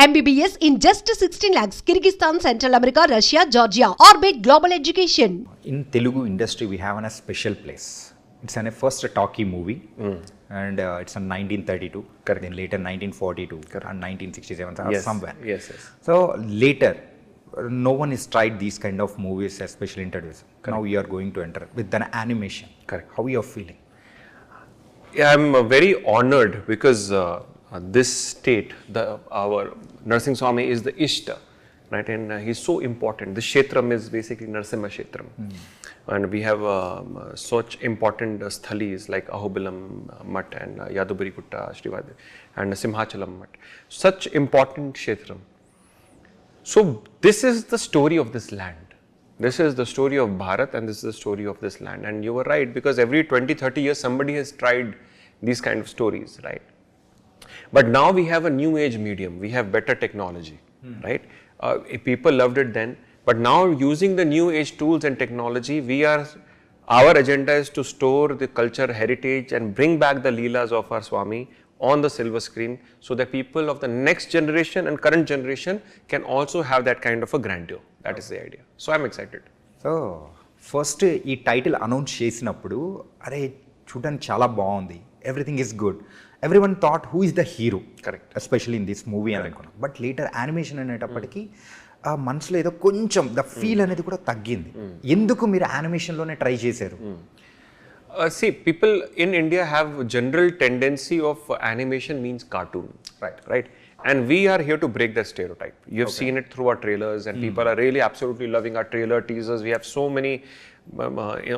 MBBS in just 16 lakhs. Kyrgyzstan, Central America, Russia, Georgia. Orbit Global Education. In Telugu industry, we have a special place. It's a first talkie movie, and it's in 1932. Correct. Then later 1942 and 1967 or Yes. somewhere. Yes. So later, no one has tried these kind of movies, especially introduced. Now you are going to enter with an animation. Correct. How you are feeling? Yeah, I'm very honored because this state, our Narsimha Swami is the Ishta, right? And he's so important. The Kshetram is basically Narsimha Kshetram. And we have such important sthalis like Ahobilam Mutt and Yadubari Kutta, Srivadi, and Simhachalam Mutt. Such important Kshetram. So this is the story of this land. This is the story of Bharat and this is the story of this land. And you were right, because every 20-30 years somebody has tried these kind of stories, right? But now we have a new age medium, we have better technology, right? People loved it then, but now using the new age tools and technology, our agenda is to store the culture heritage and bring back the Leelas of our Swami on the silver screen, so that people of the next generation and current generation can also have that kind of a grandeur. That is the idea. So I'm excited. So first ఈ title announce చేసినప్పుడు అరే చూడడానికి చాలా బాగుంది, everything is good, every one thought who is the hero, correct, especially in this movie అని అనుకున్నాం. But later animation అనేటప్పటికి ఆ మనసులో ఏదో కొంచెం ద ఫీల్ అనేది కూడా తగ్గింది. ఎందుకు మీరు యానిమేషన్లోనే ట్రై చేశారు? See, people in India have general tendency of animation means cartoon, right? And we are here to break that stereotype. You have seen it through our trailers, and people are really absolutely loving our trailer teasers. We have so many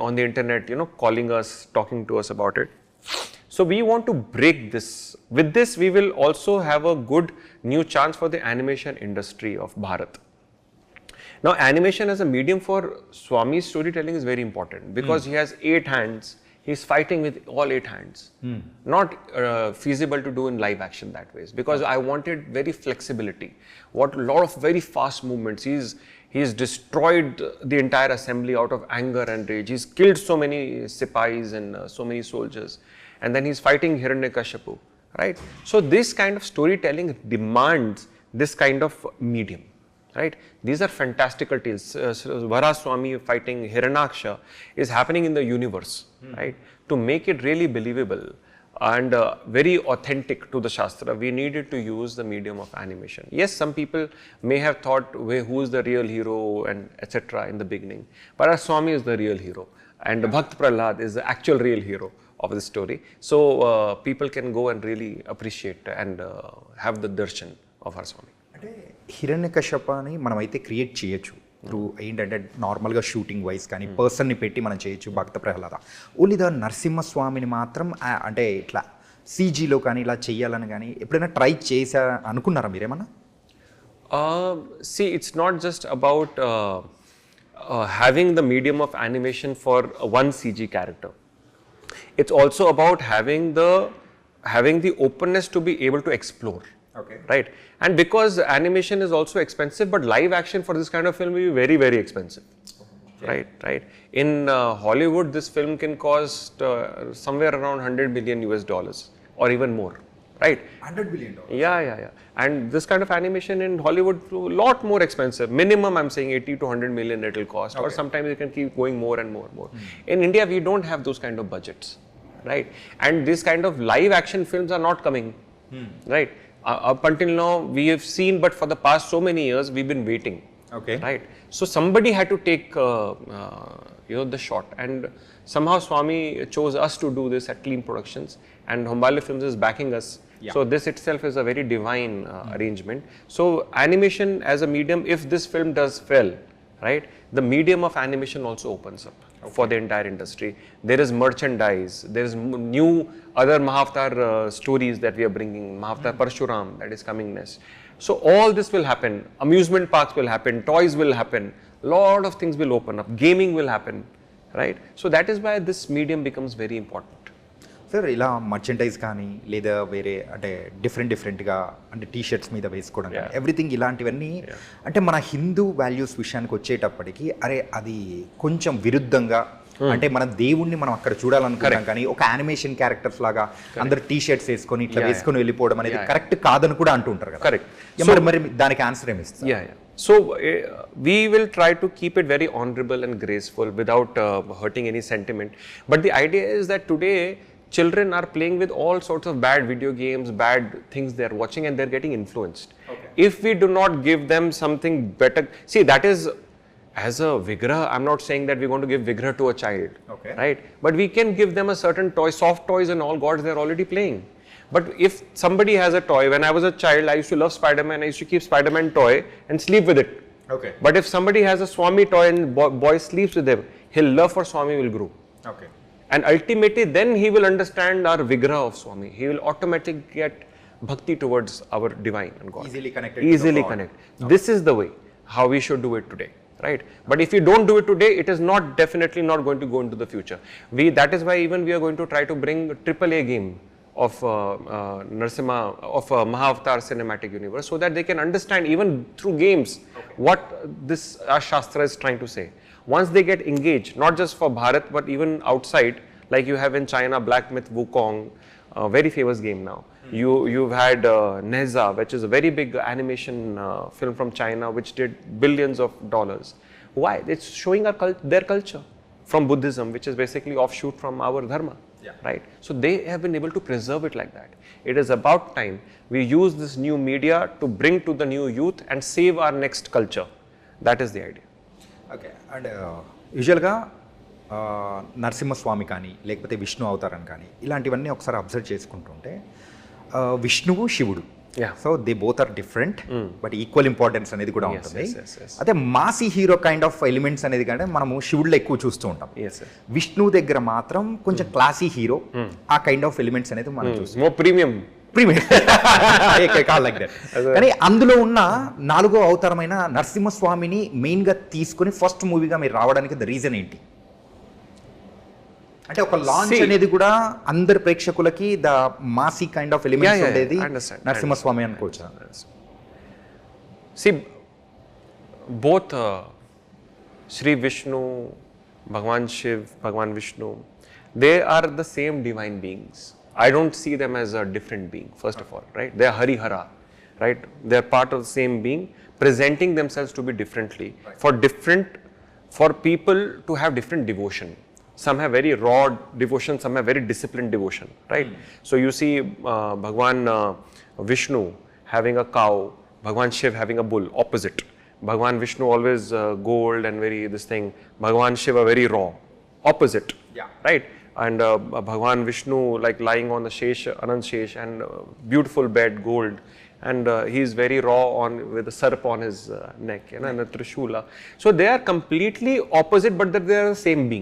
on the internet, calling us, talking to us about it. So we want to break this. With this, we will also have a good new chance for the animation industry of Bharat. Now, animation as a medium for Swami's storytelling is very important, because he has 8 hands. He's fighting with all 8 hands. Not feasible to do in live action that way, because I wanted very flexibility. A lot of very fast movements. He's destroyed the entire assembly out of anger and rage. He's killed so many sipais and so many soldiers. And then he's fighting Hiranyakashipu, right? So this kind of storytelling demands this kind of medium, right? These are fantastical tales. Varaswamy fighting Hiranyaksha is happening in the universe, right? To make it really believable and very authentic to the Shastra, we needed to use the medium of animation. Yes, some people may have thought, who is the real hero and etc. in the beginning. But our Swami is the real hero. And Bhakt Prahlad is the actual real hero of the story. So people can go and really appreciate and have the darshan of our Swami. అంటే హిరణ్యకశ్యపాని మనం అయితే create చేయొచ్చు through ఏంటంటే నార్మల్గా shooting wise కానీ పర్సన్ని పెట్టి మనం చేయొచ్చు భక్త ప్రహ్లాద. ఓన్లీ ద నరసింహస్వామిని మాత్రం అంటే ఇట్లా సీజీలో కానీ ఇలా చెయ్యాలని కానీ ఎప్పుడైనా ట్రై చేసా అనుకున్నారా మీరేమన్నా? See, it's not just about having the medium of animation for one CG character. It's also about having the openness to be able to explore. Okay. Right? And because animation is also expensive, but live action for this kind of film will be very, very expensive. Okay. Right? In Hollywood, this film can cost somewhere around $100 million or even more. Right? $100 billion. Yeah. And this kind of animation in Hollywood a lot more expensive. Minimum, I'm saying 80 to 100 million it will cost. Okay. Or sometimes it can keep going more and more. In India, we don't have those kind of budgets. Right? And this kind of live action films are not coming. Right? Up until now, we have seen, but for the past so many years, we've been waiting. Okay. Right? So somebody had to take the shot, and somehow Swami chose us to do this at Clean Productions, and Hombale Films is backing us. Yeah. So this itself is a very divine arrangement. So animation as a medium, if this film does well, right, the medium of animation also opens up for the entire industry. There is merchandise, there is new other Mahavatar stories that we are bringing, Mahavatar Parshuram that is coming next. So all this will happen, amusement parks will happen, toys will happen, lot of things will open up, gaming will happen, right? So that is why this medium becomes very important. Sir ఇలా merchandise కానీ లేదా వేరే అంటే డిఫరెంట్గా అంటే T shirts మీద వేసుకోవడం కానీ ఎవ్రీథింగ్ ఇలాంటివన్నీ అంటే మన హిందూ వాల్యూస్ విషయానికి వచ్చేటప్పటికి అరే అది కొంచెం విరుద్ధంగా అంటే మన దేవుణ్ణి మనం అక్కడ చూడాలనుకుంటాం కానీ ఒక యానిమేషన్ క్యారెక్టర్స్ లాగా అందరు టీ షర్ట్స్ వేసుకొని ఇట్లా వేసుకొని వెళ్ళిపోవడం అనేది కరెక్ట్ కాదని కూడా అంటూ ఉంటారు కదా. కరెక్ట్. మరి దానికి ఆన్సర్ ఏమి ఇస్తారు? So we will try to keep it very honorable and graceful without hurting any sentiment. But the idea is that today children are playing with all sorts of bad video games, bad things they are watching, and they're getting influenced. If we do not give them something better, see, that is, as a Vigraha, I'm not saying that we're going to give Vigraha to a child, right? But we can give them a certain toy, soft toys and all gods they're already playing. But if somebody has a toy, when I was a child, I used to love Spider-Man, I used to keep Spider-Man toy and sleep with it. But if somebody has a Swami toy and boy sleeps with him, his love for Swami will grow. And ultimately, then he will understand our Vigraha of Swami. He will automatically get bhakti towards our divine and God. Easily connected. Easily connect. This is the way how we should do it today, right? But if we don't do it today, it is not definitely not going to go into the future. That is why even we are going to try to bring AAA game of Narsimha, of Mahavatar cinematic universe, so that they can understand even through games what this Shastra is trying to say. Once they get engaged, not just for Bharat, but even outside, like you have in China, Black Myth Wukong, a very famous game now. You've had Nehza, which is a very big animation film from China, which did billions of dollars. Why? It's showing their culture from Buddhism, which is basically offshoot from our dharma. Right? So they have been able to preserve it like that. It is about time we use this new media to bring to the new youth and save our next culture. That is the idea. Okay. And యూజువల్గా నరసింహస్వామి కానీ లేకపోతే విష్ణు అవతారం కానీ ఇలాంటివన్నీ ఒకసారి observe చేసుకుంటుంటే విష్ణువు శివుడు, so they both are different but equal importance అనేది కూడా ఉంటుంది. అదే massy hero kind of elements అనేది కంటే మనము శివుడిలో ఎక్కువ చూస్తూ ఉంటాం. విష్ణువు దగ్గర మాత్రం కొంచెం క్లాసీ హీరో ఆ కైండ్ ఆఫ్ ఎలిమెంట్స్ అనేది మనం చూస్తాం. ప్రీమియం కానీ అందులో ఉన్న 4వ అవతారమైన నరసింహస్వామిని మెయిన్ గా తీసుకుని ఫస్ట్ మూవీగా మీరు రావడానికి ద రీజన్ ఏంటి? అంటే ఒక లాంచ్ అనేది కూడా అందరి ప్రేక్షకులకి the Masih kind of elements ఉండేది నరసింహస్వామి అనుకోవచ్చు. See, both Sri Vishnu, Bhagwan Shiv, Bhagwan Vishnu, they are the same divine beings. I don't see them as a different being, first of all, right? They are Harihara, right? They are part of the same being, presenting themselves to be differently, for people to have different devotion. Some have very raw devotion, some have very disciplined devotion, right? So you see Bhagwan Vishnu having a cow, Bhagwan Shiv having a bull, opposite. Bhagwan Vishnu always gold and very this thing, Bhagwan Shiva very raw, opposite, right? And Bhagwan Vishnu like lying on the Shesh, Anand Shesh, and beautiful bed, gold, and he is very raw with a sarp on his neck, and a trishula. So they are completely opposite, but they are the same being.